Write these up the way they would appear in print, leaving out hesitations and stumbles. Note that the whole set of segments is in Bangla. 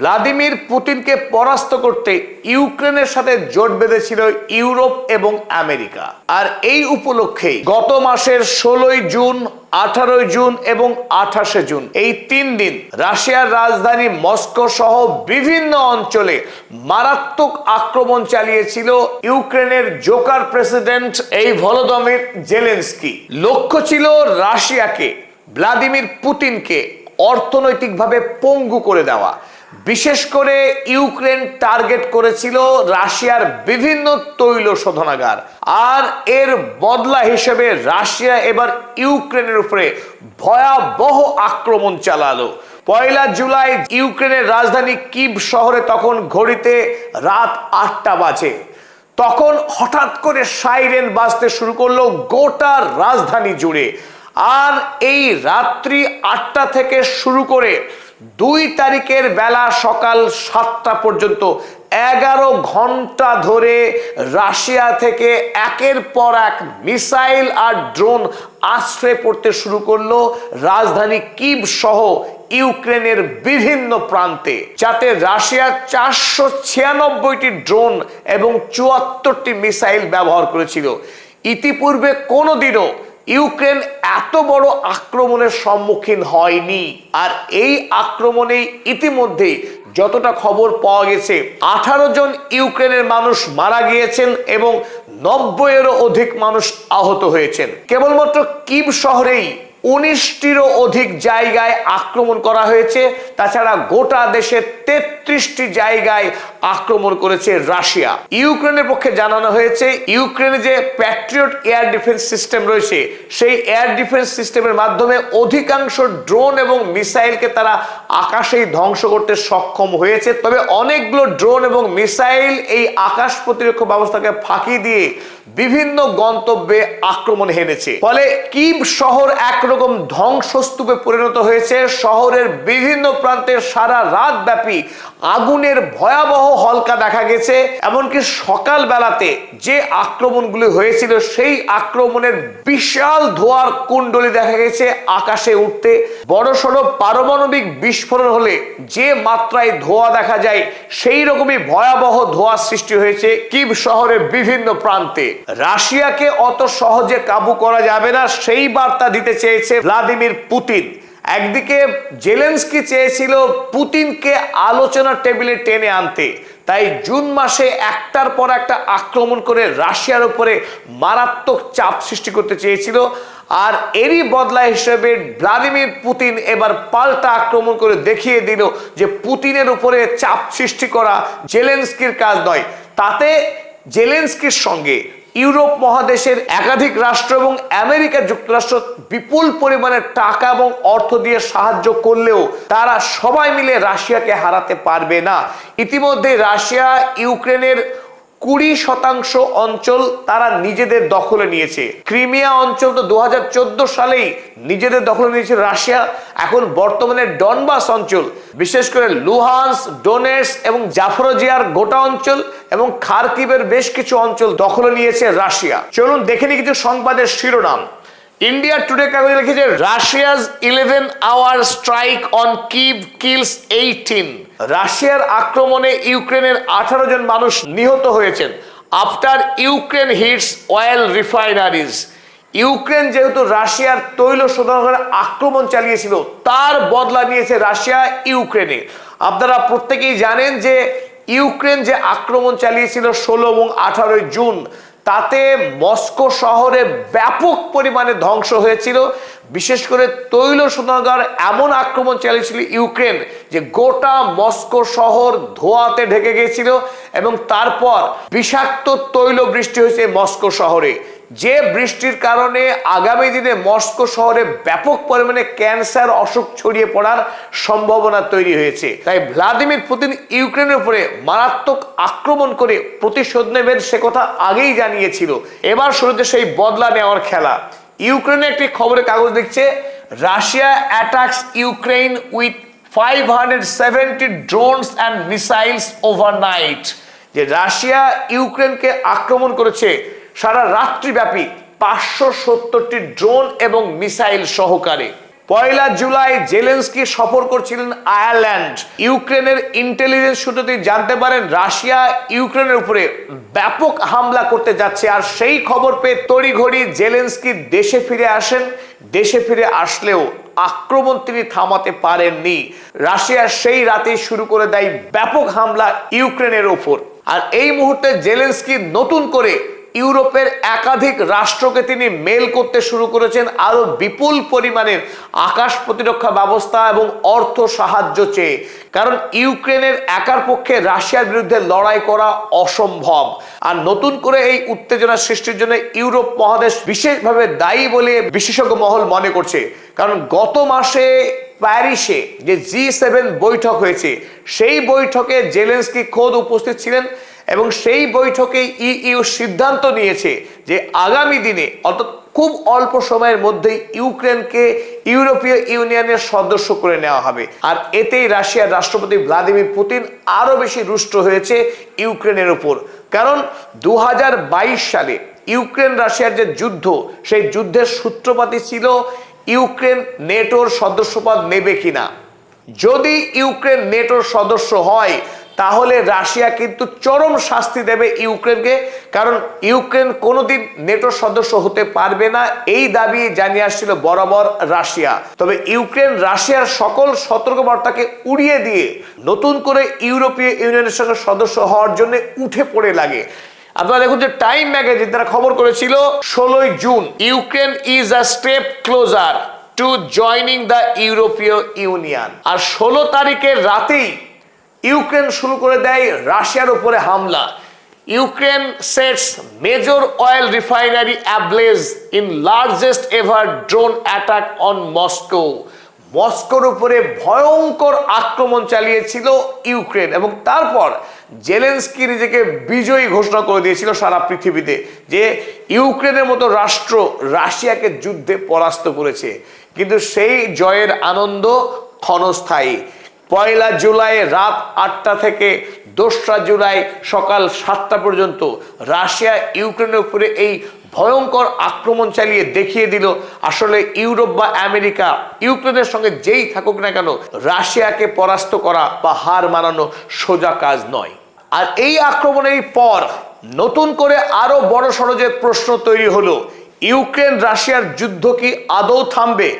ভ্লাদিমির পুতিনকে পরাস্ত করতে ইউক্রেনের সাথে জোট বেঁধেছিল ইউরোপ এবং আমেরিকা। আর এই উপলক্ষেই গত মাসের 16 জুন, 18 জুন এবং 28 জুন এই 3 দিন রাশিয়ার রাজধানী মস্কো সহ বিভিন্ন অঞ্চলে মারাত্মক আক্রমণ চালিয়েছিল ইউক্রেনের জোকার প্রেসিডেন্ট এই ভলোদিমির জেলেনস্কি। লক্ষ্য ছিল রাশিয়াকে, ভ্লাদিমির পুতিনকে অর্থনৈতিকভাবে পঙ্গু করে দেওয়া। বিশেষ করে ইউক্রেন টার্গেট করেছিল রাশিয়ার বিভিন্ন তৈল শোধনাগার। আর এর বদলা হিসেবে রাশিয়া এবার ইউক্রেনের উপরে ভয়াবহ আক্রমণ চালালো। 1 জুলাই ইউক্রেনের রাজধানী কিভ শহরে তখন ঘড়িতে রাত 8টা বাজে। তখন হঠাৎ করে সাইরেন বাজতে শুরু করলো গোটা রাজধানী জুড়ে। আর এই রাত্রি 8টা থেকে শুরু করে 2 তারিখের বেলা সকাল 7টা পর্যন্ত 11 ঘন্টা ধরে রাশিয়া থেকে একের পর এক মিসাইল আর ড্রোন আছড়ে পড়তে শুরু করলো রাজধানী কিভ সহ ইউক্রেনের বিভিন্ন প্রান্তে, যাতে রাশিয়া 496টি ড্রোন এবং 74টি মিসাইল ব্যবহার করেছিল। ইতিপূর্বে কোনোদিনও ইউক্রেন এত বড় আক্রমণের সম্মুখীন হয়নি। আর এই আক্রমণে ইতিমধ্যে যতটা খবর পাওয়া গেছে 18 জন ইউক্রেনের মানুষ মারা গিয়েছেন এবং 90-এরও অধিক মানুষ আহত হয়েছেন। কেবলমাত্র কিভ শহরেই 19টিরও অধিক জায়গায় আক্রমণ করা হয়েছে। তাছাড়া গোটা দেশে 33টি জায়গায় আক্রমণ করেছে রাশিয়া। ইউক্রেনের পক্ষে জানানো হয়েছে ইউক্রেনে যে প্যাট্রিয়ট এয়ার ডিফেন্স সিস্টেম রয়েছে সেই এয়ার ডিফেন্স সিস্টেমের মাধ্যমে অধিকাংশ ড্রোন এবং মিসাইলকে তারা আকাশেই ধ্বংস করতে সক্ষম হয়েছে। তবে অনেকগুলো ড্রোন এবং মিসাইল এই আকাশ প্রতিরক্ষা ব্যবস্থাকে ফাঁকি দিয়ে বিভিন্ন গন্তব্যে আক্রমণ হেনেছে। ফলে কিভ শহর একরকম ধ্বংসস্তূপে পরিণত হয়েছে। শহরের বিভিন্ন প্রান্তে সারা রাত ব্যাপী আগুনের ভয়াবহ হলকা দেখা গেছে। এমনকি সকাল বেলাতে যে আক্রমণগুলি হয়েছিল সেই আক্রমণের বিশাল ধোঁয়ার কুণ্ডলী দেখা গেছে আকাশে উঠতে। বড়সড় পারমাণবিক বিস্ফোরণ হলে যে মাত্রায় ধোঁয়া দেখা যায় সেই রকমই ভয়াবহ ধোঁয়া সৃষ্টি হয়েছে কিভ শহরের বিভিন্ন প্রান্তে। রাশিয়াকে অত সহজে কাবু করা যাবে না সেই বার্তা দিতে চেয়েছে ভ্লাদিমির পুতিন। একদিকে জেলেনস্কি চেয়েছিল পুতিনকে আলোচনার টেবিলে টেনে আনতে, তাই জুন মাসে একটার পর একটা আক্রমণ করে রাশিয়ার উপরে মারাত্মক চাপ সৃষ্টি করতে চেয়েছিল। আর এরই বদলা হিসেবে ভ্লাদিমির পুতিন এবার পাল্টা আক্রমণ করে দেখিয়ে দিল যে পুতিনের উপরে চাপ সৃষ্টি করা জেলেনস্কির কাজ নয়। তাতে জেলেনস্কির সঙ্গে ইউরোপ মহাদেশের একাধিক রাষ্ট্র এবং আমেরিকা যুক্তরাষ্ট্র বিপুল পরিমাণে টাকা এবং অর্থ দিয়ে সাহায্য করলেও তারা সবাই মিলে রাশিয়াকে হারাতে পারবে না। ইতিমধ্যে রাশিয়া ইউক্রেনের 20% অঞ্চল তারা নিজেদের দখলে নিয়েছে। ক্রিমিয়া অঞ্চল তো 2014 সালেই নিজেদের দখলে নিয়েছে রাশিয়া। এখন বর্তমানে ডনবাস অঞ্চল, বিশেষ করে লুহান্স, ডোনেটস এবং জাফরোজিয়ার গোটা অঞ্চল এবং খারকিভের বেশ কিছু অঞ্চল দখলে নিয়েছে রাশিয়া। চলুন দেখে নিই কিছু সংবাদের শিরোনাম। ইন্ডিয়া টুডে কাগজে লিখেছে Russia's 11-hour strike on Kyiv kills 18। রাশিয়ার আক্রমণে ইউক্রেনের 18 জন মানুষ নিহত হয়েছেন after Ukraine hits oil refineries. Ukraine যেহেতু রাশিয়ার তৈল শোধনাগারে আক্রমণ চালিয়েছিল তার বদলা নিয়েছে রাশিয়া ইউক্রেনে। আপনারা প্রত্যেকেই জানেন যে ইউক্রেন যে আক্রমণ চালিয়েছিল 16 এবং 18 জুন তাতে মস্কো শহরে ব্যাপক পরিমাণে ধ্বংস হয়েছিল। বিশেষ করে তৈল শোধনাগার এমন আক্রমণ চালিয়েছিল ইউক্রেন যে গোটা মস্কো শহর ধোঁয়াতে ঢেকে গিয়েছিল এবং তারপর বিষাক্ত তৈল বৃষ্টি হয়েছে মস্কো শহরে। যে বৃষ্টির কারণে আগামী দিনে মস্কো শহরে ব্যাপক পরিমাণে ক্যান্সার অসুখ ছড়িয়ে পড়ার সম্ভাবনা তৈরি হয়েছে। তাই ভ্লাদিমির পুতিন ইউক্রেনের উপরে মারাত্মক আক্রমণ করে প্রতিশোধ নেবেন সে কথা আগেই জানিয়েছিল। এবার শুরুতে সেই বদলা নেওয়ার খেলা। ইউক্রেনে একটি খবরের কাগজ লিখছে Russia attacks Ukraine with 570 drones and missiles overnight. যে রাশিয়া ইউক্রেনকে আক্রমণ করেছে সারা রাত্রিব্যাপী 570টি ড্রোন এবং মিসাইল সহকারে। পয়লা জুলাই জেলেনস্কি সফর করছিলেন আয়ারল্যান্ড। ইউক্রেনের ইন্টেলিজেন্স সূত্রে জানতে পারেন রাশিয়া ইউক্রেনের উপরে ব্যাপক হামলা করতে যাচ্ছে, আর সেই খবর পেয়ে তড়িঘড়ি জেলেনস্কি দেশে ফিরে আসেন। দেশে ফিরে আসলেও আক্রমণ তিনি থামাতে পারেননি। রাশিয়া সেই রাতেই শুরু করে দেয় ব্যাপক হামলা ইউক্রেনের ওপর। আর এই মুহূর্তে জেলেনস্কি নতুন করে ইউরোপের একাধিক রাষ্ট্রকে তিনি মেল করতে শুরু করেছেন আরো বিপুল পরিমাণের আকাশ প্রতিরক্ষা ব্যবস্থা এবং অর্থ সাহায্য চেয়ে। কারণ ইউক্রেনের একার পক্ষে রাশিয়ার বিরুদ্ধে লড়াই করা অসম্ভব। আর নতুন করে এই উত্তেজনা সৃষ্টির জন্য ইউরোপ মহাদেশ বিশেষভাবে দায়ী বলে বিশেষজ্ঞ মহল মনে করছে। কারণ গত মাসে প্যারিসে যে G7 বৈঠক হয়েছে, সেই বৈঠকে জেলেনস্কি খোদ উপস্থিত ছিলেন এবং সেই বৈঠকে ইইউ সিদ্ধান্ত নিয়েছে যে আগামী দিনে অর্থাৎ খুব অল্প সময়ের মধ্যেই ইউক্রেনকে ইউরোপীয় ইউনিয়নের সদস্য করে নেওয়া হবে। আর এতেই রাশিয়ার রাষ্ট্রপতি ভ্লাদিমির পুতিন আরো বেশি রুষ্ট হয়েছে ইউক্রেনের উপর। কারণ 2022 সালে ইউক্রেন রাশিয়ার যে যুদ্ধ, সেই যুদ্ধের সূত্রপাতই ছিল ইউক্রেন নেটোর সদস্যপদ নেবে কিনা। যদি ইউক্রেন নেটোর সদস্য হয় তাহলে রাশিয়া কিন্তু চরম শাস্তি দেবে ইউক্রেনকে। কারণ ইউক্রেন কোনোদিন নেটোর সদস্য হতে পারবে না, এই দাবি জানিয়ে আসছিল বরাবর রাশিয়া। তবে ইউক্রেন রাশিয়ার সকল সতর্কবার্তাকে উড়িয়ে দিয়ে নতুন করে ইউরোপীয় ইউনিয়নের সঙ্গে সদস্য হওয়ার জন্য উঠে পড়ে লাগে। আপনারা দেখুন যে টাইম ম্যাগাজিন তারা খবর করেছিল 16 June Ukraine is a step closer to joining the ইউরোপীয় ইউনিয়ন। আর 16 তারিখের রাতেই ইউক্রেন শুরু করে দেয় রাশিয়ার উপরে হামলা। Ukraine sets major oil refinery ablaze in largest ever drone attack on Moscow. মস্কোর উপরে ভয়ঙ্কর আক্রমণ চালিয়েছিল ইউক্রেন এবং তারপর জেলেনস্কি নিজেকে বিজয়ী ঘোষণা করে দিয়েছিল সারা পৃথিবীতে যে ইউক্রেনের মতো রাষ্ট্র রাশিয়াকে যুদ্ধে পরাস্ত করেছে। কিন্তু সেই জয়ের আনন্দ ক্ষণস্থায়ী। পয়লা জুলাই রাত 8টা থেকে 2রা জুলাই সকাল 7টা পর্যন্ত রাশিয়া ইউক্রেনের উপরে এই ভয়ঙ্কর আক্রমণ চালিয়ে দেখিয়ে দিল আসলে ইউরোপ বা আমেরিকা ইউক্রেনের সঙ্গে যেই থাকুক না কেন রাশিয়াকে পরাস্ত করা বা হার মানানো সোজা কাজ নয়। আর এই আক্রমণের পর নতুন করে আরো বড় সড় যে প্রশ্ন তৈরি হলো, ইউক্রেন রাশিয়ার যুদ্ধ কি আদৌ থামবে?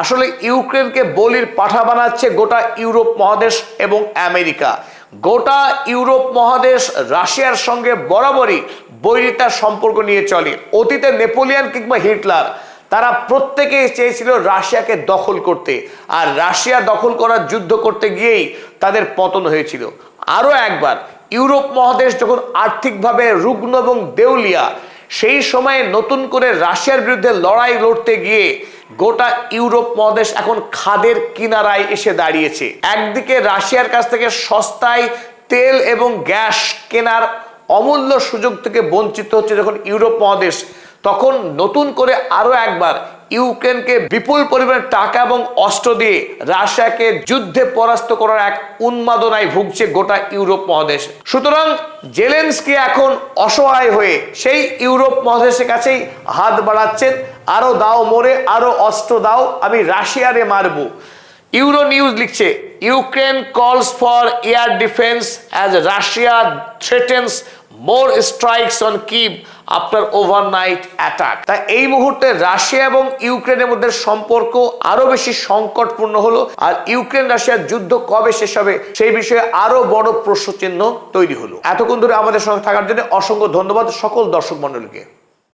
আসলে ইউক্রেনকে বলির পাঠা বানাচ্ছে গোটা ইউরোপ মহাদেশ এবং আমেরিকা। গোটা ইউরোপ মহাদেশ রাশিয়ার সঙ্গে বরাবরই বৈরিতার সম্পর্ক নিয়ে চলে। অতীতে নেপোলিয়ান কিংবা হিটলার তারা প্রত্যেকেই চেয়েছিল রাশিয়াকে দখল করতে, আর রাশিয়া দখল করার যুদ্ধ করতে গিয়েই তাদের পতন হয়েছিল। আরো একবার ইউরোপ মহাদেশ যখন আর্থিকভাবে রুগ্ন এবং দেউলিয়া, সেই সময়ে নতুন করে রাশিয়ার বিরুদ্ধে লড়াই লড়তে গিয়ে গোটা ইউরোপ মহাদেশ এখন খাদের কিনারায় এসে দাঁড়িয়েছে। একদিকে রাশিয়ার কাছ থেকে সস্তায় তেল এবং গ্যাস কেনার অমূল্য সুযোগ থেকে বঞ্চিত হচ্ছে যখন ইউরোপ মহাদেশ, তখন নতুন করে আরো একবার ইউক্রেনকে বিপুল পরিমাণে টাকা এবং অস্ত্র দিয়ে রাশিয়াকে যুদ্ধে পরাস্ত করার এক উন্মাদনায় ভুগছে গোটা ইউরোপ মহাদেশ। সুতরাং জেলেনস্কি এখন অসহায় হয়ে সেই ইউরোপ মহাদেশের কাছেই হাত বাড়াচ্ছেন, আরো দাও মোরে, আরো অস্ত্র দাও, আমি রাশিয়ারে মারবো। ইউরো নিউজ লিখছে ইউক্রেন কলস for air defence as Russia threatens more strikes on Kyiv after overnight attack. তাই এই মুহূর্তে রাশিয়া এবং ইউক্রেনের মধ্যে সম্পর্ক আরো বেশি সংকটপূর্ণ হলো। আর ইউক্রেন রাশিয়ার যুদ্ধ কবে শেষ হবে সেই বিষয়ে আরো বড় প্রশ্নচিহ্ন তৈরি হলো। এতক্ষণ ধরে আমাদের সঙ্গে থাকার জন্য অসংখ্য ধন্যবাদ সকল দর্শক মণ্ডলীকে।